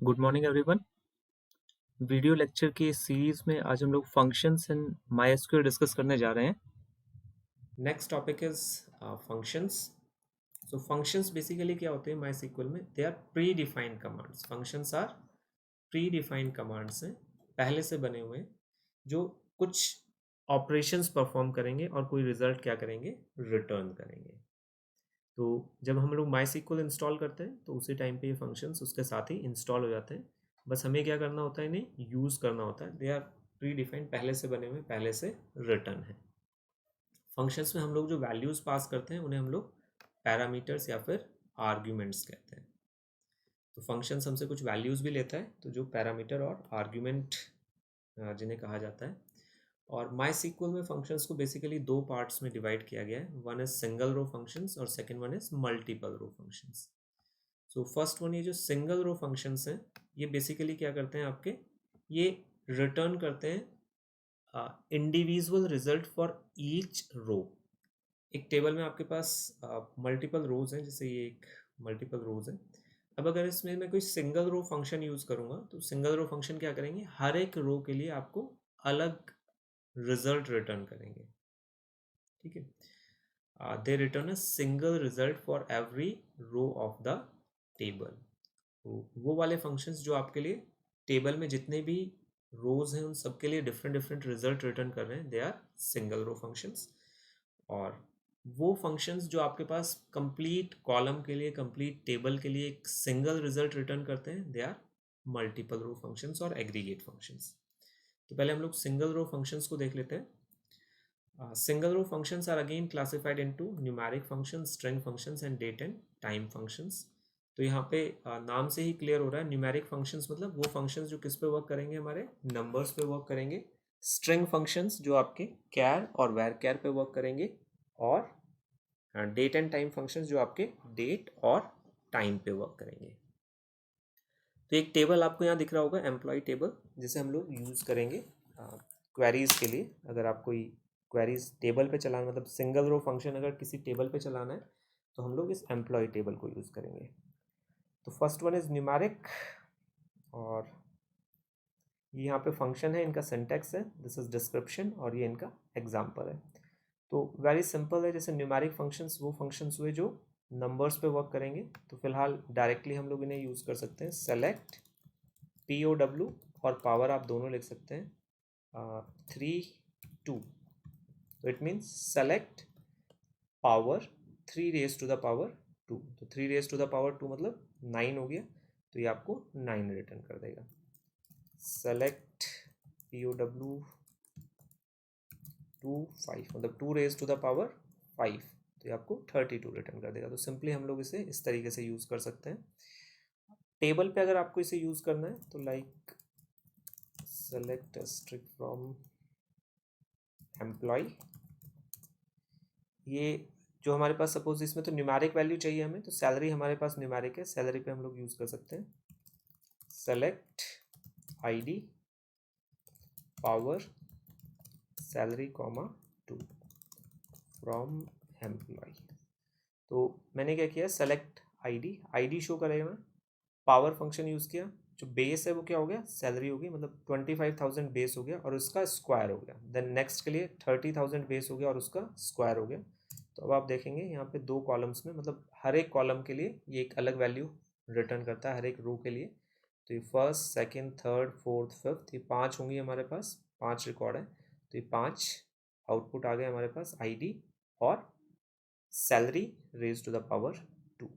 Good morning everyone. Video lecture की इस series में आज हम लोग फंक्शंस इन माईएसक्यूएल डिस्कस करने जा रहे हैं। Next topic is functions. So functions basically क्या होते हैं माईएसक्यूएल में? They are predefined commands. Functions are predefined commands हैं, पहले से बने हुए हैं, जो कुछ ऑपरेशंस परफॉर्म करेंगे और कोई रिजल्ट क्या करेंगे, रिटर्न करेंगे। तो जब हम लोग माईएसक्यूएल इंस्टॉल करते हैं तो उसी टाइम पे ये फंक्शंस उसके साथ ही इंस्टॉल हो जाते हैं। बस हमें क्या करना होता है, इन्हें यूज़ करना होता है। दे आर प्री डिफाइंड, पहले से बने हुए, पहले से रिटर्न है। फंक्शंस में हम लोग जो वैल्यूज़ पास करते हैं उन्हें हम लोग पैरामीटर्स या फिर आर्ग्यूमेंट्स कहते हैं। तो फंक्शंस हमसे कुछ वैल्यूज़ भी लेता है, तो जो पैरामीटर और आर्ग्यूमेंट जिन्हें कहा जाता है। और माईएसक्यूएल में फंक्शंस को बेसिकली दो पार्ट्स में डिवाइड किया गया है। One is single row functions और second one is multiple row functions. So first one, ये जो सिंगल रो फंक्शंस हैं, ये बेसिकली क्या करते हैं आपके, ये रिटर्न करते हैं individual result for each row. एक टेबल में आपके पास मल्टीपल रोज हैं, जैसे ये एक मल्टीपल रोज है। अब अगर इसमें मैं कोई सिंगल रो फंक्शन यूज़ करूँगा तो सिंगल रो फंक्शन क्या करेंगे, हर एक रो के लिए आपको अलग रिजल्ट रिटर्न करेंगे। ठीक है, they return a single result for every row of the table. तो वो वाले फंक्शंस जो आपके लिए टेबल में जितने भी रोज हैं उन सबके लिए डिफरेंट डिफरेंट रिजल्ट रिटर्न कर रहे हैं, they are single row functions. और वो फंक्शंस जो आपके पास कंप्लीट कॉलम के लिए, कंप्लीट टेबल के लिए एक सिंगल रिजल्ट रिटर्न करते हैं, they are multiple row functions और एग्रीगेट फंक्शंस। तो पहले हम लोग सिंगल रो फंक्शंस को देख लेते हैं। Single row functions are again classified into numeric functions, string functions and date and time functions. तो यहाँ पे नाम से ही क्लियर हो रहा है, न्यूमेरिक फंक्शंस मतलब वो फंक्शंस जो किस पे वर्क करेंगे, हमारे नंबर्स पे वर्क करेंगे। स्ट्रिंग फंक्शंस जो आपके कैर और वैर कैर पे वर्क करेंगे। और डेट एंड टाइम फंक्शंस जो आपके डेट और टाइम पे वर्क करेंगे। तो एक टेबल आपको यहाँ दिख रहा होगा, एम्प्लॉय टेबल, जिसे हम लोग यूज़ करेंगे क्वेरीज के लिए। अगर आप कोई क्वेरीज टेबल पे चलाना, मतलब सिंगल रो फंक्शन अगर किसी टेबल पे चलाना है तो हम लोग इस एम्प्लॉय टेबल को यूज़ करेंगे। तो फर्स्ट वन इज़ न्यूमेरिक, और ये यहाँ पे फंक्शन है, इनका सिंटैक्स है, दिस इज डिस्क्रिप्शन, और ये इनका एग्जाम्पल है। तो वेरी सिंपल है। जैसे न्यूमेरिक फंक्शंस वो फंक्शंस हुए जो नंबर्स पे वर्क करेंगे, तो फिलहाल डायरेक्टली हम लोग इन्हें यूज़ कर सकते हैं। सेलेक्ट POW और पावर आप दोनों लिख सकते हैं, 3 2। तो it means select power 3 raise to the power 2। तो 3 रेज टू द पावर 2 मतलब 9 हो गया, तो ये आपको 9 रिटर्न कर देगा। सेलेक्ट POW 2 5 मतलब 2 रेज टू द पावर 5, तो ये आपको 32 रिटर्न कर देगा। तो सिंपली हम लोग इसे इस तरीके से यूज़ कर सकते हैं। टेबल पे अगर आपको इसे यूज़ करना है तो like select string from employ, ये जो हमारे पास, सपोज इसमें तो न्यूमेरिक वैल्यू चाहिए हमें, तो सैलरी हमारे पास न्यूमेरिक है, सैलरी पे हम लोग यूज़ कर सकते हैं select ID power salary comma 2 from employ. तो मैंने क्या किया, सेलेक्ट ID शो करेगा, पावर फंक्शन यूज़ किया, जो बेस है वो क्या हो गया, सैलरी हो गई, मतलब 25,000 बेस हो गया और उसका स्क्वायर हो गया। देन नेक्स्ट के लिए 30,000 बेस हो गया और उसका स्क्वायर हो गया। तो अब आप देखेंगे यहाँ पे दो कॉलम्स में, मतलब हर एक कॉलम के लिए ये एक अलग वैल्यू रिटर्न करता है, हर एक रो के लिए। तो ये first, second, third, fourth, fifth, ये 5 होंगी हमारे पास, 5 रिकॉर्ड है। तो ये 5 आउटपुट आ गए हमारे पास, ID और salary raise to the power 2।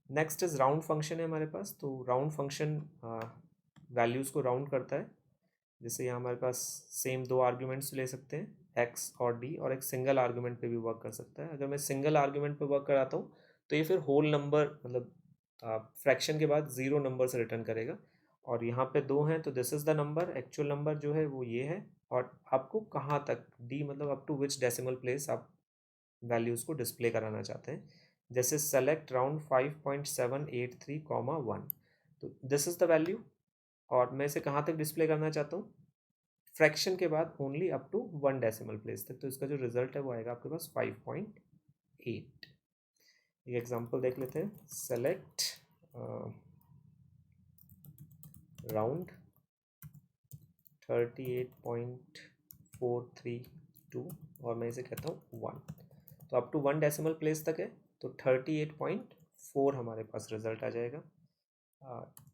Next is round function है हमारे पास। तो राउंड फंक्शन वैल्यूज़ को राउंड करता है। जैसे यहाँ हमारे पास सेम दो आर्ग्यूमेंट्स ले सकते हैं, x और d, और एक सिंगल आर्ग्यूमेंट पे भी वर्क कर सकता है। अगर मैं सिंगल आर्ग्यूमेंट पे वर्क कराता हूँ तो ये फिर होल नंबर, मतलब फ्रैक्शन के बाद 0 नंबर से रिटर्न करेगा। और यहाँ पे 2 हैं तो this is the number, actual number जो है वो ये है। और आपको कहाँ तक, d मतलब up to which decimal place आप वैल्यूज़ को डिस्प्ले कराना चाहते हैं। जैसे सेलेक्ट राउंड 5.783, 1, तो दिस इज़ द वैल्यू, और मैं इसे कहाँ तक डिस्प्ले करना चाहता हूँ, फ्रैक्शन के बाद only up to 1 decimal place तक। तो इसका जो रिजल्ट है वो आएगा आपके पास 5.8। एक एग्जांपल देख लेते हैं। सेलेक्ट राउंड 38.432 और मैं इसे कहता हूँ 1। तो अप टू 1 डेसिमल प्लेस तक है तो 38.4 हमारे पास रिजल्ट आ जाएगा।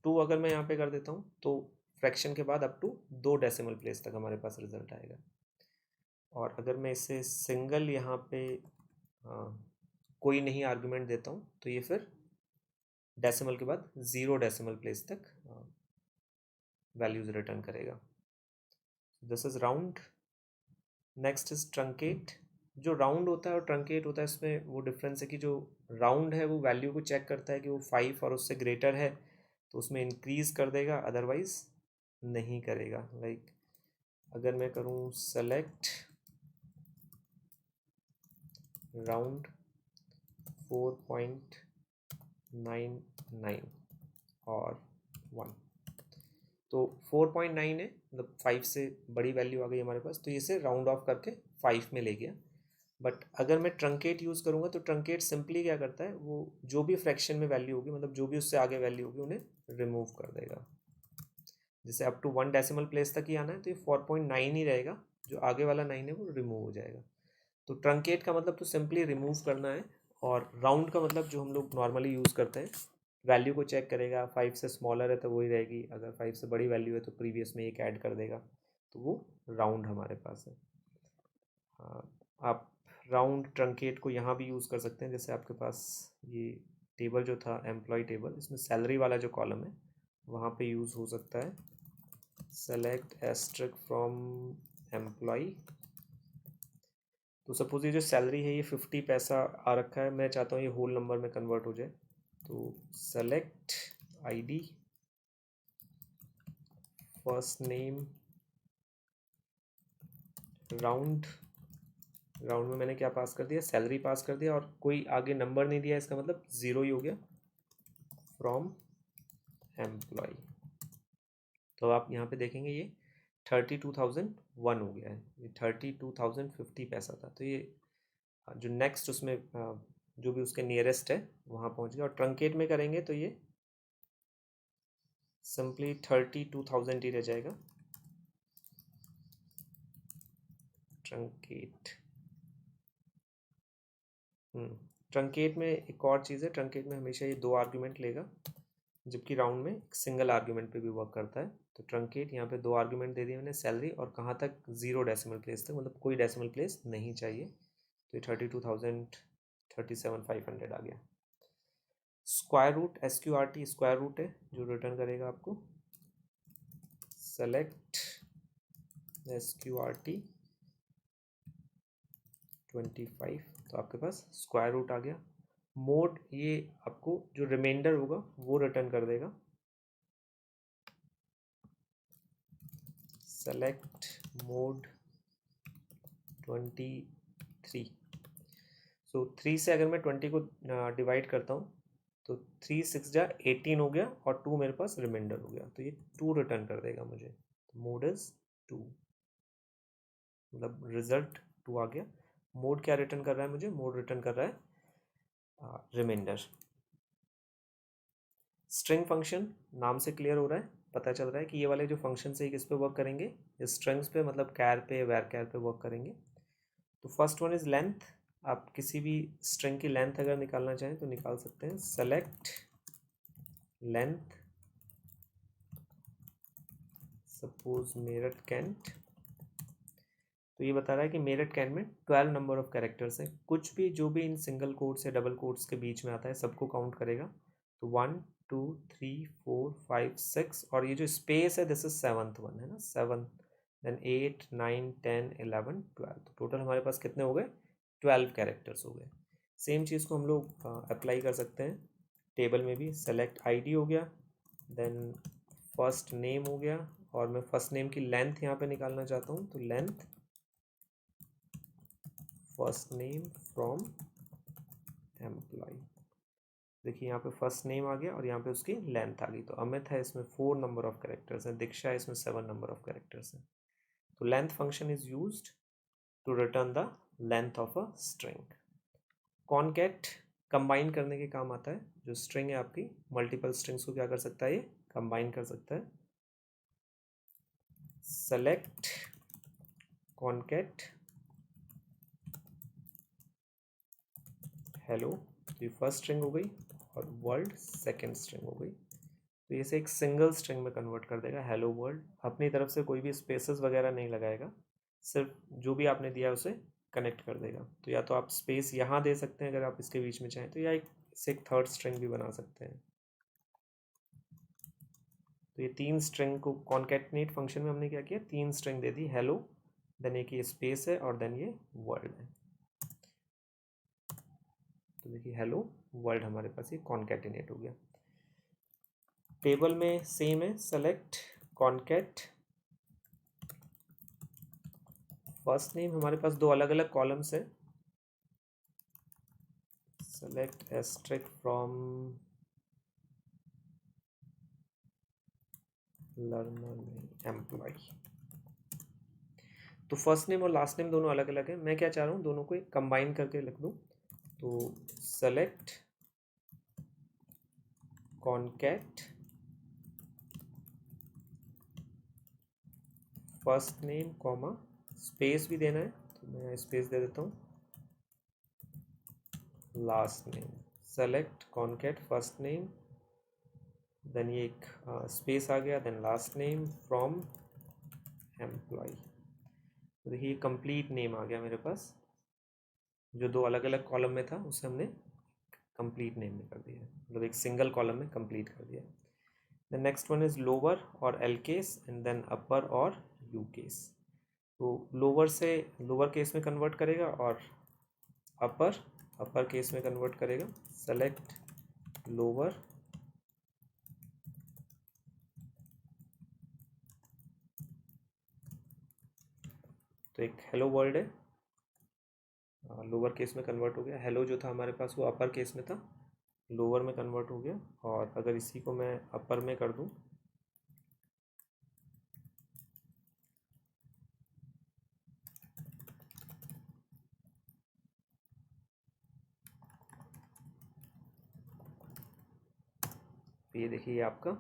2 अगर मैं यहाँ पे कर देता हूँ तो फ्रैक्शन के बाद अप टू 2 डेसिमल प्लेस तक हमारे पास रिजल्ट आएगा। और अगर मैं इसे सिंगल यहाँ पे कोई नहीं आर्गुमेंट देता हूँ तो ये फिर डेसिमल के बाद 0 डेसिमल प्लेस तक वैल्यूज रिटर्न करेगा। This is round. Next is truncate. जो राउंड होता है और ट्रंकेट होता है इसमें वो डिफरेंस है कि जो राउंड है वो वैल्यू को चेक करता है कि वो 5 और उससे ग्रेटर है तो उसमें इंक्रीज कर देगा, अदरवाइज नहीं करेगा। लाइक अगर मैं करूँ सेलेक्ट राउंड 4.99 और 1 तो 4.9 है, मतलब 5 से बड़ी वैल्यू आ गई हमारे पास तो इसे राउंड ऑफ करके 5 में ले गया। बट अगर मैं ट्रंकेट यूज़ करूँगा तो ट्रंकेट सिंपली क्या करता है, वो जो भी फ्रैक्शन में वैल्यू होगी, मतलब जो भी उससे आगे वैल्यू होगी उन्हें रिमूव कर देगा। जैसे अप टू 1 डेसिमल प्लेस तक ही आना है तो ये 4.9 ही रहेगा, जो आगे वाला 9 है वो रिमूव हो जाएगा। तो ट्रंकेट का मतलब तो सिंपली रिमूव करना है, और राउंड का मतलब जो हम लोग नॉर्मली यूज़ करते हैं, वैल्यू को चेक करेगा, 5 से स्मॉलर है तो वही रहेगी, अगर 5 से बड़ी वैल्यू है तो प्रीवियस में एक ऐड कर देगा, तो वो राउंड हमारे पास है। आप राउंड ट्रंकेट को यहाँ भी यूज़ कर सकते हैं। जैसे आपके पास ये टेबल जो था एम्प्लॉय टेबल, इसमें सैलरी वाला जो कॉलम है वहाँ पे यूज़ हो सकता है सेलेक्ट एस्ट्रिक फ्रॉम एम्प्लॉय। तो सपोज ये जो सैलरी है ये 50 पैसा आ रखा है, मैं चाहता हूँ ये होल नंबर में कन्वर्ट हो जाए, तो select ID first name round. Round में मैंने क्या पास कर दिया, सैलरी पास कर दिया, और कोई आगे नंबर नहीं दिया, इसका मतलब 0 ही हो गया फ्रॉम एम्प्लॉय। तो आप यहाँ पे देखेंगे ये 32,001 हो गया है, ये 32,050 पैसा था। तो ये जो नेक्स्ट उसमें जो भी उसके नियरेस्ट है वहाँ पहुँच गया। और ट्रंकेट में करेंगे तो ये सिंपली 32,000 ही रह जाएगा। ट्रंकेट ट्रंकेट में एक और चीज़ है, ट्रंकेट में हमेशा ये 2 आर्ग्यूमेंट लेगा, जबकि राउंड में सिंगल आर्ग्यूमेंट पे भी वर्क करता है। तो ट्रंकेट यहाँ पे 2 आर्ग्यूमेंट दे दिए मैंने, सैलरी और कहाँ तक 0 डेसिमल प्लेस तक, मतलब कोई डेसिमल प्लेस नहीं चाहिए। तो ये 32,037,500 आ गया। Square root SQRT square root है जो रिटर्न करेगा आपको सेलेक्ट SQRT 25, तो आपके पास स्क्वायर रूट आ गया। मोड ये आपको जो रिमाइंडर होगा वो रिटर्न कर देगा, सेलेक्ट मोड 23। सो 3 से अगर मैं 20 को डिवाइड करता हूँ तो 3 6 जा 18 हो गया, और 2 मेरे पास रिमाइंडर हो गया, तो ये 2 रिटर्न कर देगा मुझे। मोड इज 2, मतलब रिजल्ट 2 आ गया। मोड क्या रिटर्न कर रहा है मुझे, मोड रिटर्न कर रहा है रिमाइंडर। स्ट्रिंग फंक्शन नाम से क्लियर हो रहा है, पता चल रहा है कि ये वाले जो फंक्शन है किस पे वर्क करेंगे, स्ट्रिंग्स पे, मतलब कैर पे वैर कैर पे वर्क करेंगे। तो फर्स्ट वन इज लेंथ। आप किसी भी स्ट्रिंग की लेंथ अगर निकालना चाहें तो निकाल सकते हैं, select length suppose Meerut Cantt. तो ये बता रहा है कि मेरठ कैंट में 12 नंबर ऑफ कैरेक्टर्स हैं, कुछ भी जो भी इन सिंगल कोट्स या डबल कोट्स के बीच में आता है सबको काउंट करेगा। तो 1 2 3 4 5 6, और ये जो स्पेस है दिस इज 7th वन है ना, 7, देन 8 9 10 11 12। तो टोटल हमारे पास कितने हो गए, 12 कैरेक्टर्स हो गए। सेम चीज़ को हम लोग अप्लाई कर सकते हैं टेबल में भी। सेलेक्ट आईडी हो गया, देन फर्स्ट नेम हो गया, और मैं फर्स्ट नेम की लेंथ यहाँ पे निकालना चाहता हूँ, तो length first name from employ. देखिए यहाँ पे फर्स्ट नेम आ गया और यहाँ पे उसकी लेंथ आ गई। तो अमित है इसमें 4 नंबर ऑफ कैरेक्टर्स हैं, दीक्षा है इसमें 7 नंबर ऑफ कैरेक्टर्स हैं। तो length function is used to return the length of a string. Concat combine करने के काम आता है, जो स्ट्रिंग है आपकी मल्टीपल स्ट्रिंग्स को क्या कर सकता है, ये कंबाइन कर सकता है। सेलेक्ट कॉन्कैट हेलो, तो ये फर्स्ट स्ट्रिंग हो गई, और वर्ल्ड सेकेंड स्ट्रिंग हो गई। तो इसे एक सिंगल स्ट्रिंग में कन्वर्ट कर देगा, हेलो वर्ल्ड। अपनी तरफ से कोई भी स्पेसेस वगैरह नहीं लगाएगा, सिर्फ जो भी आपने दिया उसे कनेक्ट कर देगा। तो या तो आप स्पेस यहाँ दे सकते हैं अगर आप इसके बीच में चाहें तो, या इसे एक थर्ड स्ट्रिंग भी बना सकते हैं। तो ये तीन स्ट्रिंग को कॉन्कैटनेट फंक्शन में हमने क्या किया, तीन स्ट्रिंग दे दी, हेलो, देन एक ये स्पेस है, और देन ये वर्ल्ड है। तो देखिए हेलो वर्ल्ड हमारे पास ये कॉन्कैटिनेट हो गया। टेबल में सेम है, सेलेक्ट कॉन्कैट फर्स्ट नेम, हमारे पास दो अलग अलग कॉलम्स है, select asterisk from learner employ. तो फर्स्ट नेम और लास्ट नेम दोनों अलग अलग है, मैं क्या चाह रहा हूँ दोनों को एक कंबाइन करके लिख दूँ। तो select concat first name comma, space भी देना है तो मैं स्पेस दे देता हूँ, last name, select concat first name, then ये एक स्पेस आ गया, then last name from employ. तो देखिए ये कंप्लीट नेम आ गया मेरे पास, जो दो अलग अलग कॉलम में था उसे हमने कंप्लीट नेम में कर दिया, मतलब एक सिंगल कॉलम में कंप्लीट कर दिया। The next one is lower और एल केस, एंड देन अपर और यू केस। तो लोअर से लोअर केस में कन्वर्ट करेगा, और अपर केस में कन्वर्ट करेगा। सेलेक्ट लोअर तो एक हेलो वर्ल्ड है, लोअर केस में कन्वर्ट हो गया। हेलो जो था हमारे पास वो अपर केस में था, लोअर में कन्वर्ट हो गया। और अगर इसी को मैं अपर में कर दूं, तो ये देखिए ये आपका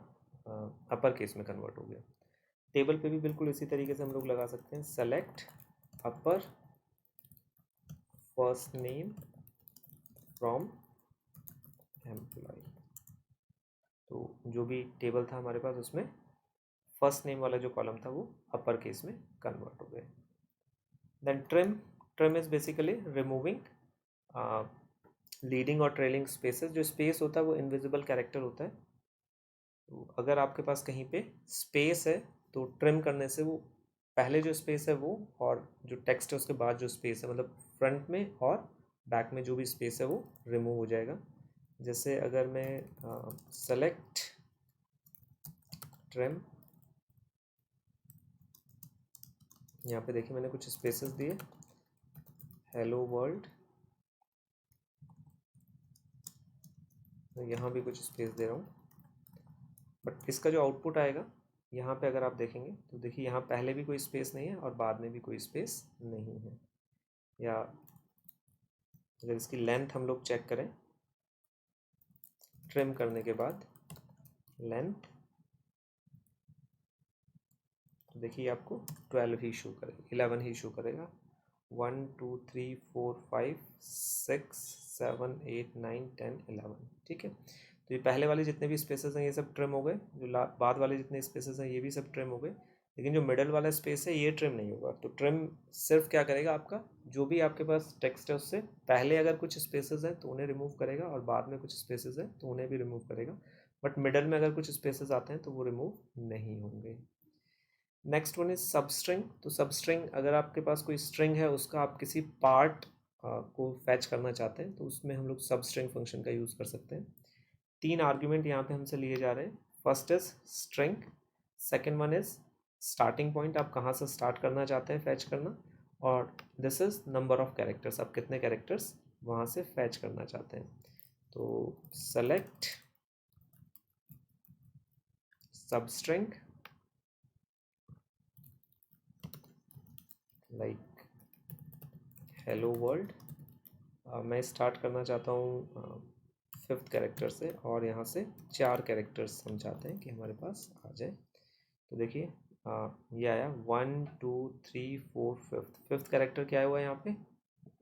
अपर केस में कन्वर्ट हो गया। टेबल पे भी बिल्कुल इसी तरीके से हम लोग लगा सकते हैं, select upper first name from employ. तो जो भी टेबल था हमारे पास उसमें फर्स्ट नेम वाला जो कॉलम था वो अपर केस में कन्वर्ट हो गया। Then trim is basically removing leading और ट्रेलिंग स्पेसेस। जो स्पेस होता है वो इनविजिबल कैरेक्टर होता है, तो अगर आपके पास कहीं पे स्पेस है तो ट्रिम करने से वो पहले जो स्पेस है वो, और जो टेक्स्ट है उसके बाद जो स्पेस है, मतलब फ्रंट में और बैक में जो भी स्पेस है वो रिमूव हो जाएगा। जैसे अगर मैं सेलेक्ट ट्रिम, यहाँ पे देखिए मैंने कुछ स्पेसेस दिए, हेलो वर्ल्ड, तो यहाँ भी कुछ स्पेस दे रहा हूँ, बट इसका जो आउटपुट आएगा यहाँ पे अगर आप देखेंगे तो देखिए यहाँ पहले भी कोई स्पेस नहीं है और बाद में भी कोई स्पेस नहीं है। या अगर इसकी लेंथ हम लोग चेक करें ट्रिम करने के बाद, लेंथ तो देखिए आपको 12 ही शो करेगा, 11 ही शो करेगा। 1 2 3 4 5 6 7 8 9 10 11, ठीक है। तो ये पहले वाले जितने भी स्पेसेस हैं ये सब ट्रिम हो गए, जो बाद वाले जितने स्पेसेस हैं ये भी सब ट्रिम हो गए, लेकिन जो मिडल वाला स्पेस है ये ट्रिम नहीं होगा। तो ट्रिम सिर्फ क्या करेगा, आपका जो भी आपके पास टेक्स्ट है उससे पहले अगर कुछ स्पेसेस हैं तो उन्हें रिमूव करेगा, और बाद में कुछ स्पेसेस हैं तो उन्हें भी रिमूव करेगा, बट मिडल में अगर कुछ स्पेसेस आते हैं तो वो रिमूव नहीं होंगे। नेक्स्ट वन इज सब स्ट्रिंग। तो सब स्ट्रिंग अगर आपके पास कोई स्ट्रिंग है उसका आप किसी पार्ट को फैच करना चाहते हैं तो उसमें हम लोग सब स्ट्रिंग फंक्शन का यूज़ कर सकते हैं। तीन आर्ग्यूमेंट यहाँ पे हमसे लिए जा रहे हैं। First is string, second one is starting point, आप कहाँ से स्टार्ट करना चाहते हैं फैच करना, और this is number of characters, आप कितने कैरेक्टर्स वहाँ से फैच करना चाहते हैं। तो सेलेक्ट सब स्ट्रिंग लाइक हेलो वर्ल्ड, मैं स्टार्ट करना चाहता हूँ 5th कैरेक्टर से, और यहाँ से 4 कैरेक्टर्स हम चाहते हैं कि हमारे पास आ जाए। तो देखिए ये आया 1 2 3 4 फिफ्थ कैरेक्टर क्या हुआ है यहाँ पे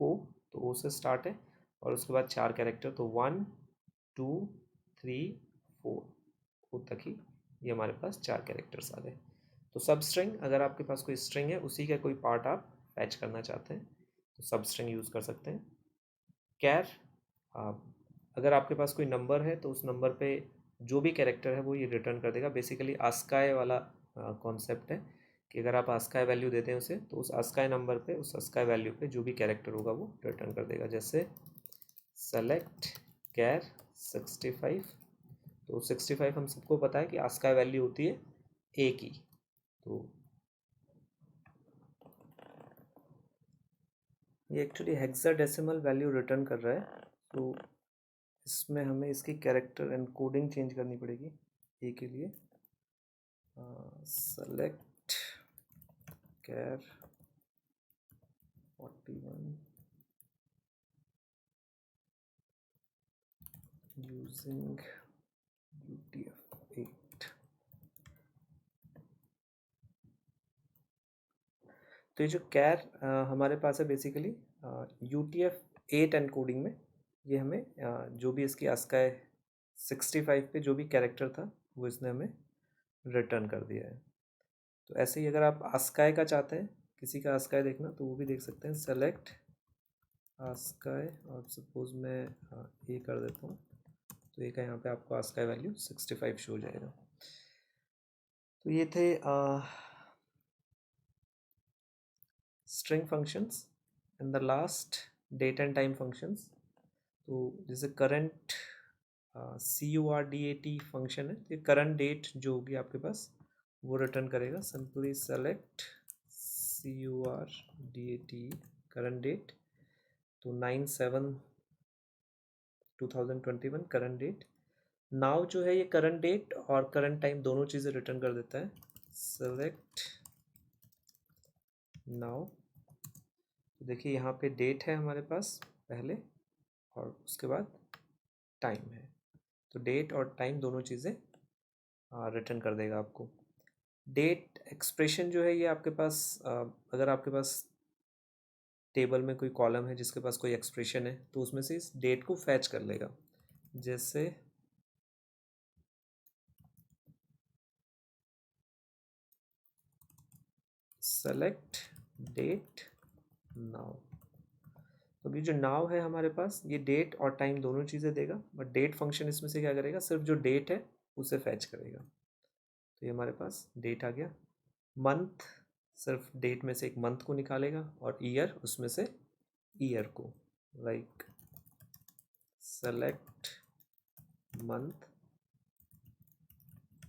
ओ, तो ओ से स्टार्ट है और उसके बाद 4 कैरेक्टर, तो 1 2 3 4 ओ तक ही ये हमारे पास 4 कैरेक्टर्स आ गए। तो सब स्ट्रिंग, अगर आपके पास कोई स्ट्रिंग है उसी का कोई पार्ट आप फैच करना चाहते हैं तो सब स्ट्रिंग यूज़ कर सकते हैं। कैर, अगर आपके पास कोई नंबर है तो उस नंबर पे जो भी कैरेक्टर है वो ये रिटर्न कर देगा। बेसिकली आस्काई वाला कॉन्सेप्ट है कि अगर आप आस्काई वैल्यू देते हैं उसे तो उस आस्काई नंबर पे, उस आस्काई वैल्यू पे जो भी कैरेक्टर होगा वो रिटर्न कर देगा। जैसे सेलेक्ट कैर 65, तो 65 हम सबको पता है कि आस्काई वैल्यू होती है ए की, तो ये एक्चुअली हेक्साडेसिमल वैल्यू रिटर्न कर रहा है। तो इसमें हमें इसकी कैरेक्टर एनकोडिंग चेंज करनी पड़ेगी ए के लिए। सेलेक्ट कैर 41 यूजिंग UTF-8। तो ये जो कैर हमारे पास है बेसिकली UTF-8 एनकोडिंग में, ये हमें जो भी इसकी आस्काई 65 पे जो भी कैरेक्टर था वो इसने हमें रिटर्न कर दिया है। तो ऐसे ही अगर आप आस्काई का चाहते हैं, किसी का आस्काई देखना, तो वो भी देख सकते हैं। सेलेक्ट आस्काई और सपोज मैं ये कर देता हूँ, तो ये का यहाँ पे आपको आस्काई वैल्यू 65 शो हो जाएगा। तो ये थे string functions and the last date and time functions. तो जैसे करंट CURDAT फंक्शन है, तो करंट डेट जो होगी आपके पास वो रिटर्न करेगा। Simply select CURDAT current date, तो 9/7/2021 करंट डेट। नाउ जो है ये करंट डेट और करंट टाइम दोनों चीज़ें रिटर्न कर देता है। सेलेक्ट नाउ, तो देखिए यहाँ पे डेट है हमारे पास पहले और उसके बाद टाइम है, तो डेट और टाइम दोनों चीज़ें रिटर्न कर देगा आपको। डेट एक्सप्रेशन जो है ये आपके पास अगर आपके पास टेबल में कोई कॉलम है जिसके पास कोई एक्सप्रेशन है तो उसमें से इस डेट को फैच कर लेगा। जैसे सेलेक्ट डेट नाउ, तो अभी जो नाउ है हमारे पास ये डेट और टाइम दोनों चीज़ें देगा, बट डेट फंक्शन इसमें से क्या करेगा, सिर्फ जो डेट है उसे फैच करेगा। तो ये हमारे पास डेट आ गया। मंथ सिर्फ डेट में से एक मंथ को निकालेगा और ईयर उसमें से ईयर को। Like select month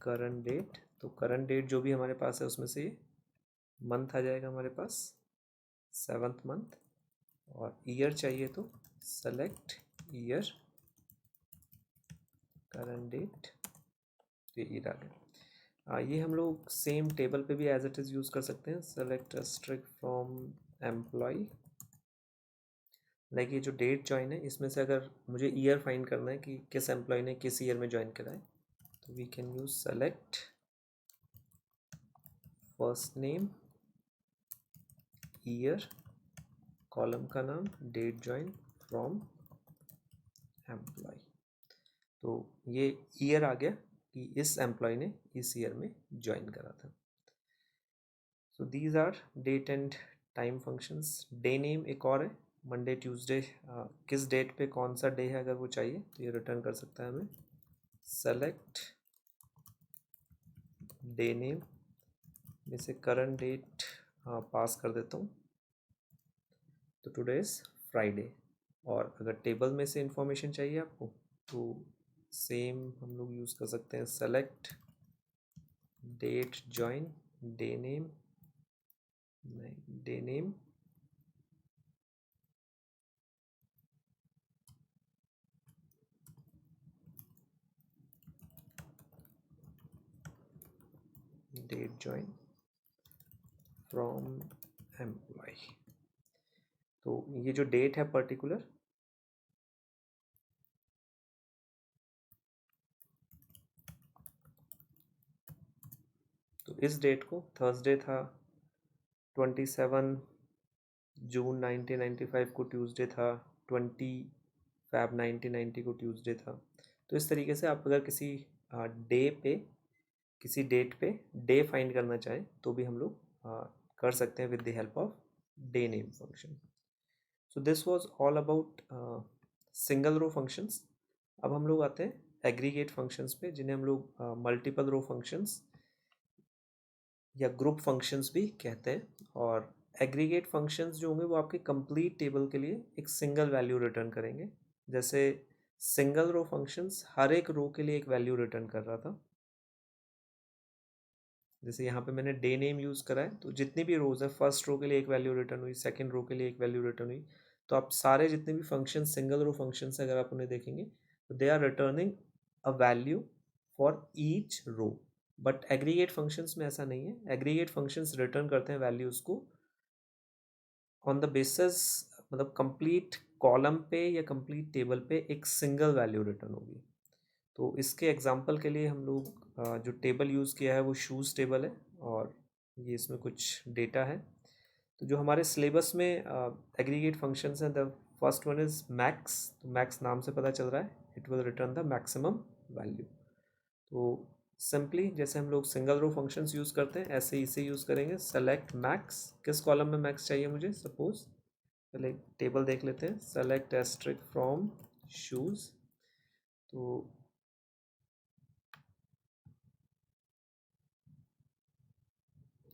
current date, तो करंट डेट जो भी हमारे पास है उसमें से ये मंथ आ जाएगा हमारे पास 7th मंथ। और ईयर चाहिए तो सेलेक्ट ईयर करंट डेट, ये ईयर आ गया। ये हम लोग सेम टेबल पे भी एज इट इज़ यूज़ कर सकते हैं। Select string from employ, like ये जो डेट ज्वाइन है इसमें से अगर मुझे ईयर फाइंड करना है कि किस एम्प्लॉय ने किस ईयर में ज्वाइन करा है, तो we can use select first name year, column का नाम डेट ज्वाइन फ्रॉम एम्प्लॉय। तो ये ईयर आ गया कि इस एम्प्लॉय ने इस ईयर में ज्वाइन करा था। So these are date and time functions. Day name एक और है, मंडे ट्यूसडे, किस डेट पे कौन सा डे है अगर वो चाहिए तो ये रिटर्न कर सकता है हमें। सेलेक्ट डे नेम में से करंट डेट पास कर देता हूँ, तो टुडे इज़ फ्राइडे। और अगर टेबल में से इंफॉर्मेशन चाहिए आपको तो सेम हम लोग यूज़ कर सकते हैं। Select date join day name, day name date join from employ. तो ये जो डेट है पर्टिकुलर, तो इस डेट को थर्सडे था, 27 जून 1995 को ट्यूसडे था, 20 फैब 1990 को ट्यूसडे था। तो इस तरीके से आप अगर किसी डे पे, किसी डेट पे डे फाइंड करना चाहें तो भी हम लोग कर सकते हैं with the help of day name function. So this was all about single row functions. अब हम लोग आते हैं एग्रीगेट फंक्शंस पे, जिन्हें हम लोग मल्टीपल रो फंक्शंस या ग्रुप फंक्शंस भी कहते हैं। और एग्रीगेट फंक्शंस जो होंगे वो आपके कंप्लीट टेबल के लिए एक सिंगल वैल्यू रिटर्न करेंगे। जैसे सिंगल रो फंक्शंस हर एक रो के लिए एक वैल्यू रिटर्न कर रहा था। जैसे यहाँ पे मैंने डे नेम यूज़ करा है, तो जितनी भी रोज है, फर्स्ट रो के लिए एक वैल्यू रिटर्न हुई, सेकंड रो के लिए एक वैल्यू रिटर्न हुई। तो आप सारे जितने भी फंक्शन सिंगल रो फंक्शंस अगर आप उन्हें देखेंगे तो they are returning a value for each row. But aggregate functions में ऐसा नहीं है। एग्रीगेट फंक्शंस रिटर्न करते हैं वैल्यूज़ को ऑन द बेसिस, मतलब कंप्लीट कॉलम पे या कंप्लीट टेबल पे एक सिंगल वैल्यू रिटर्न होगी। तो इसके एग्जांपल के लिए हम लोग जो टेबल यूज़ किया है वो शूज़ टेबल है, और ये इसमें कुछ डेटा है। तो जो हमारे सिलेबस में एग्रीगेट फंक्शंस हैं, the first one is max. तो मैक्स नाम से पता चल रहा है it will return the maximum value. तो सिंपली जैसे हम लोग सिंगल रो फंक्शंस यूज़ करते हैं ऐसे ही इसे यूज़ करेंगे। सेलेक्ट मैक्स, किस कॉलम में मैक्स चाहिए मुझे, सपोज पहले टेबल देख लेते हैं। सेलेक्ट एस्ट्रिक फ्रॉम शूज़, तो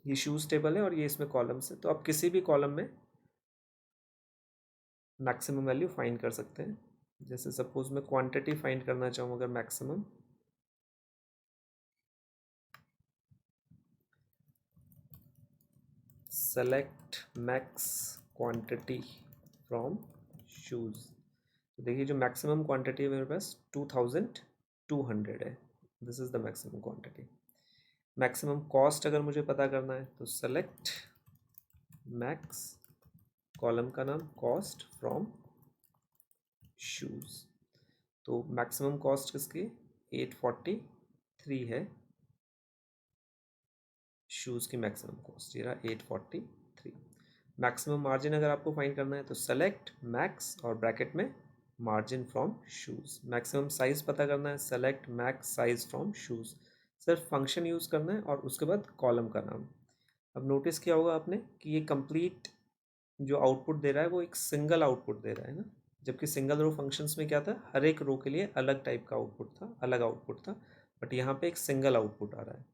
ये शूज़ टेबल है और ये इसमें कॉलम्स है। तो आप किसी भी कॉलम में मैक्सिमम वैल्यू फाइंड कर सकते हैं। जैसे सपोज मैं क्वांटिटी फाइंड करना चाहूँ अगर maximum, select max quantity from shoes. तो देखिए जो मैक्सिमम क्वांटिटी है मेरे पास 2200 है। This is the maximum quantity. Maximum cost अगर मुझे पता करना है तो सेलेक्ट मैक्स, कॉलम का नाम कॉस्ट फ्रॉम शूज़। तो मैक्सिमम कॉस्ट किसकी 843 है, शूज़ की मैक्सिमम कॉस्ट ये रहा 843। मैक्सिमम मार्जिन अगर आपको फाइंड करना है तो सेलेक्ट मैक्स और ब्रैकेट में margin from shoes. Maximum size पता करना है, select max size from shoes. सिर्फ फंक्शन यूज़ करना है और उसके बाद कॉलम का नाम। अब नोटिस किया होगा आपने कि ये कंप्लीट जो आउटपुट दे रहा है वो एक सिंगल आउटपुट दे रहा है ना, जबकि सिंगल रो फंक्शंस में क्या था, हर एक रो के लिए अलग टाइप का आउटपुट था, अलग आउटपुट था। बट यहाँ पे एक सिंगल आउटपुट आ रहा है।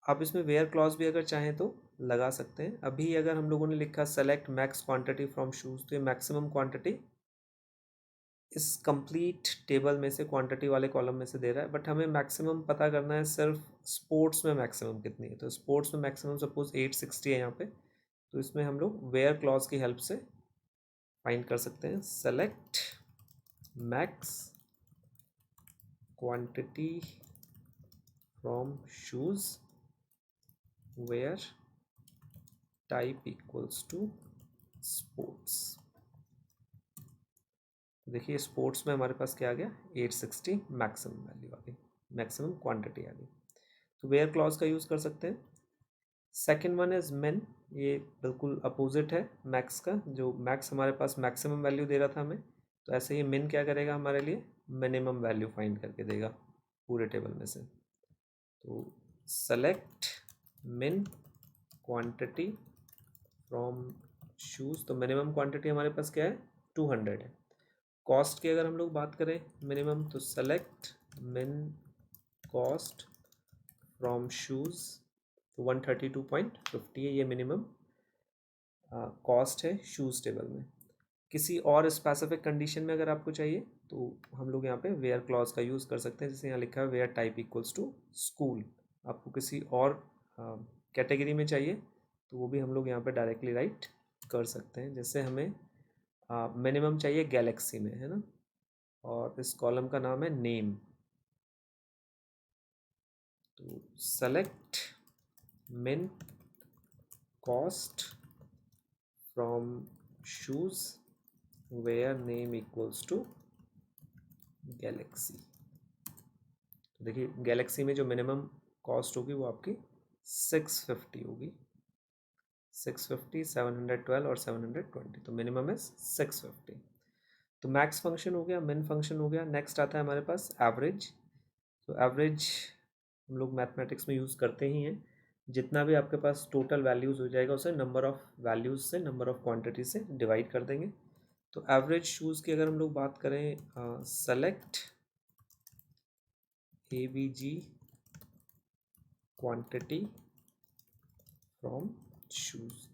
आप इसमें वेयर क्लॉज भी अगर चाहें तो लगा सकते हैं। अभी अगर हम लोगों ने लिखा select max quantity from shoes, तो ये मैक्सिमम क्वांटिटी इस कंप्लीट टेबल में से क्वांटिटी वाले कॉलम में से दे रहा है। बट हमें मैक्सिमम पता करना है सिर्फ स्पोर्ट्स में मैक्सिमम कितनी है। तो स्पोर्ट्स में मैक्सिमम सपोज 860 है यहाँ पे, तो इसमें हम लोग वेयर क्लॉज की हेल्प से फाइंड कर सकते हैं। Select max quantity from shoes where type equals to sports. देखिए स्पोर्ट्स में हमारे पास क्या आ गया 860 मैक्सिमम वैल्यू आ गई, मैक्सिमम क्वांटिटी आ गई। तो वेयर क्लॉज का यूज़ कर सकते हैं। सेकेंड वन इज़ मिन, ये बिल्कुल अपोजिट है मैक्स का। जो मैक्स हमारे पास मैक्सिमम वैल्यू दे रहा था हमें, तो ऐसे ही मिन क्या करेगा हमारे लिए, मिनिमम वैल्यू फाइंड करके देगा पूरे टेबल में से। तो सेलेक्ट मिन क्वांटिटी फ्रॉम शूज़, तो मिनिमम क्वांटिटी हमारे पास क्या है 200 है। कॉस्ट की अगर हम लोग बात करें मिनिमम, तो select min cost from shoes, तो 132.50 है ये मिनिमम कॉस्ट है शूज़ टेबल में। किसी और स्पेसिफिक कंडीशन में अगर आपको चाहिए तो हम लोग यहाँ पे वेयर क्लॉज का यूज़ कर सकते हैं। जैसे यहाँ लिखा है where type equals to school. आपको किसी और कैटेगरी में चाहिए तो वो भी हम लोग यहाँ पे डायरेक्टली राइट कर सकते हैं। जैसे हमें मिनिमम चाहिए गैलेक्सी में, है ना, और इस कॉलम का नाम है नेम। तो select min cost from shoes where name equals to Galaxy. देखिए गैलेक्सी में जो मिनिमम कॉस्ट होगी वो आपकी 650 होगी, 650, 712 और 720, तो मिनिमम इज 650। तो मैक्स फंक्शन हो गया, मिन फंक्शन हो गया। नेक्स्ट आता है हमारे पास एवरेज। तो एवरेज हम लोग मैथमेटिक्स में यूज़ करते ही हैं। जितना भी आपके पास टोटल वैल्यूज़ हो जाएगा उसे नंबर ऑफ़ वैल्यूज़ से, नंबर ऑफ़ क्वांटिटी से डिवाइड कर देंगे। तो एवरेज शूज़ की अगर हम लोग बात करें, select AVG quantity from shoes.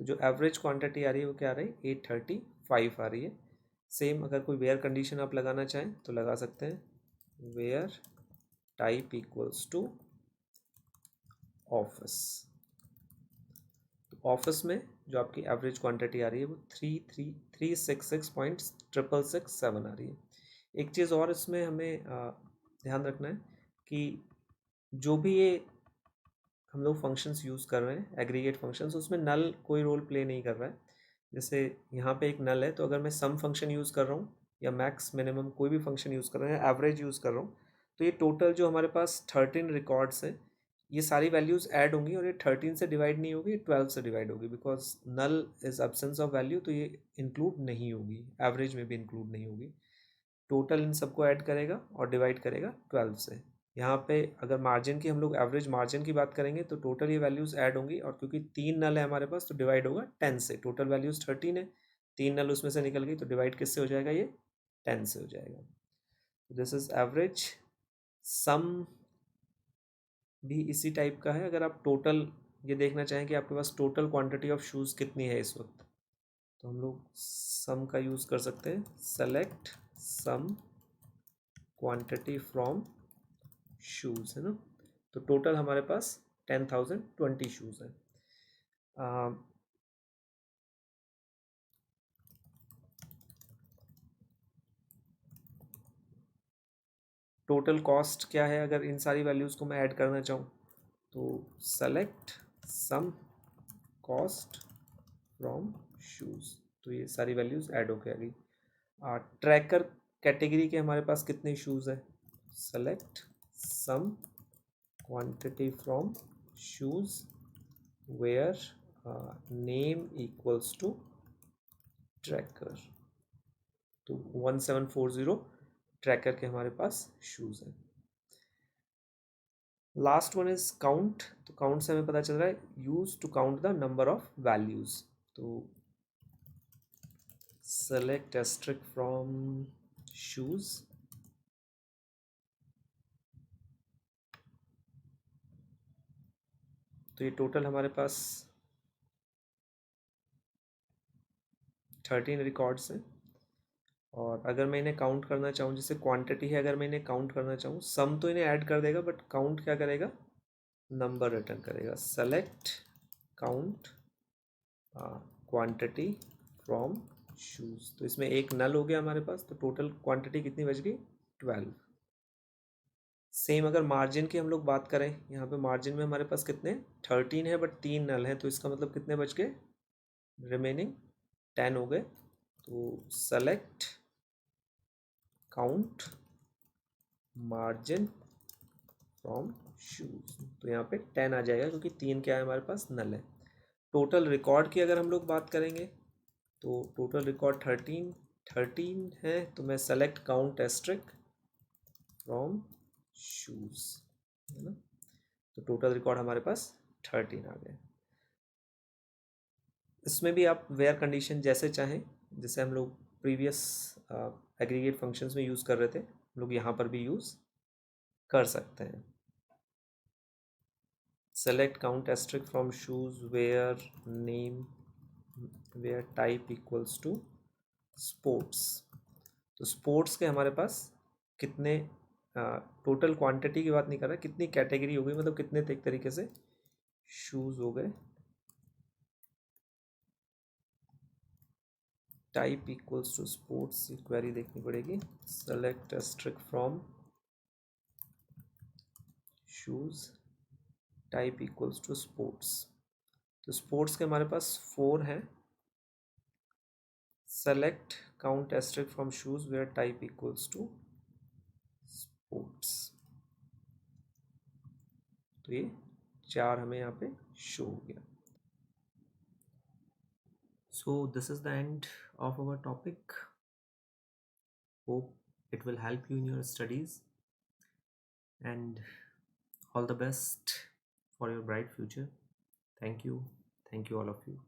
तो जो एवरेज क्वांटिटी आ रही है वो क्या आ रही है, 835 आ रही है। सेम अगर कोई वेयर कंडीशन आप लगाना चाहें तो लगा सकते हैं, where type equals to office. तो ऑफिस में जो आपकी एवरेज क्वांटिटी आ रही है वो 366.667 आ रही है। एक चीज़ और इसमें हमें ध्यान रखना है कि जो भी ये हम लोग फंक्शंस यूज़ कर रहे हैं, एग्रीगेट फंक्शंस, उसमें नल कोई रोल प्ले नहीं कर रहा है। जैसे यहाँ पे एक नल है, तो अगर मैं सम फंक्शन यूज़ कर रहा हूँ या मैक्स मिनिमम कोई भी फंक्शन यूज़ कर रहे हैं, एवरेज यूज़ कर रहा हूँ, तो ये टोटल जो हमारे पास 13 रिकॉर्ड्स हैं, ये सारी वैल्यूज़ ऐड होंगी और ये 13 से डिवाइड नहीं होगी, ये 12 से डिवाइड होगी, because null is absence of value, तो ये इंक्लूड नहीं होगी, एवरेज में भी इंक्लूड नहीं होगी। टोटल इन सबको ऐड करेगा और डिवाइड करेगा 12 से। यहाँ पे अगर मार्जिन की हम लोग एवरेज मार्जिन की बात करेंगे तो टोटल ये वैल्यूज़ ऐड होंगी, और क्योंकि 3 नल है हमारे पास तो डिवाइड होगा 10 से। टोटल वैल्यूज़ 13 है, 3 नल उसमें से निकल गई, तो डिवाइड किससे हो जाएगा, ये 10 से हो जाएगा। This is average. सम भी इसी टाइप का है। अगर आप टोटल ये देखना चाहें कि आपके पास टोटल क्वांटिटी ऑफ शूज़ कितनी है इस वक्त, तो हम लोग सम का यूज़ कर सकते हैं, select sum quantity from shoes, है ना। तो टोटल हमारे पास 10,020 शूज़ हैं। टोटल कॉस्ट क्या है अगर इन सारी वैल्यूज़ को मैं ऐड करना चाहूँ, तो select sum cost from shoes, तो ये सारी वैल्यूज़ ऐड होकर आ गई। ट्रैकर कैटेगरी के हमारे पास कितने शूज़ हैं, select sum quantity from shoes where name equals to tracker, तो 1740 ट्रैकर के हमारे पास शूज़ हैं। Last one is count. तो काउंट से हमें पता चल रहा है use to count the number of values. तो सेलेक्ट एस्ट्रिक फ्रॉम शूज, तो ये टोटल हमारे पास 13 रिकॉर्ड्स हैं। और अगर मैं इन्हें काउंट करना चाहूँ, जैसे क्वांटिटी है, अगर मैं इन्हें काउंट करना चाहूँ, सम तो इन्हें ऐड कर देगा, बट काउंट क्या करेगा, नंबर रिटर्न करेगा। Select count quantity from shoes, तो इसमें एक नल हो गया हमारे पास, तो टोटल क्वांटिटी कितनी बच गई, 12। सेम अगर मार्जिन की हम लोग बात करें, यहाँ पे मार्जिन में हमारे पास कितने 13 है, बट 3 नल हैं, तो इसका मतलब कितने बच गए, रिमेनिंग 10 हो गए। तो select count margin from shoes, तो यहाँ पे 10 आ जाएगा, क्योंकि 3 क्या है हमारे पास, नल है। टोटल रिकॉर्ड की अगर हम लोग बात करेंगे, तो टोटल रिकॉर्ड 13 है, तो मैं select count asterisk from shoes, है ना। तो टोटल रिकॉर्ड हमारे पास 13 आ गए। इसमें भी आप वेयर कंडीशन जैसे चाहें, जैसे हम लोग प्रीवियस एग्रीगेट फंक्शंस में यूज़ कर रहे थे, हम लोग यहाँ पर भी यूज़ कर सकते हैं। Select count asterisk from shoes where name where type equals to sports. तो स्पोर्ट्स के हमारे पास कितने, टोटल क्वांटिटी की बात नहीं कर रहा, कितनी कैटेगरी हो गई, मतलब कितने एक तरीके से शूज़ हो गए। Type equals to sports, query देखनी पड़ेगी। Select asterisk from shoes type equals to sports, तो स्पोर्ट्स के हमारे पास 4 हैं। Select count asterisk from shoes where type equals to sports, तो ये 4 हमें यहाँ पे शो हो गया. So this is the end of our topic. Hope it will help you in your studies, and all the best for your bright future. Thank you all of you.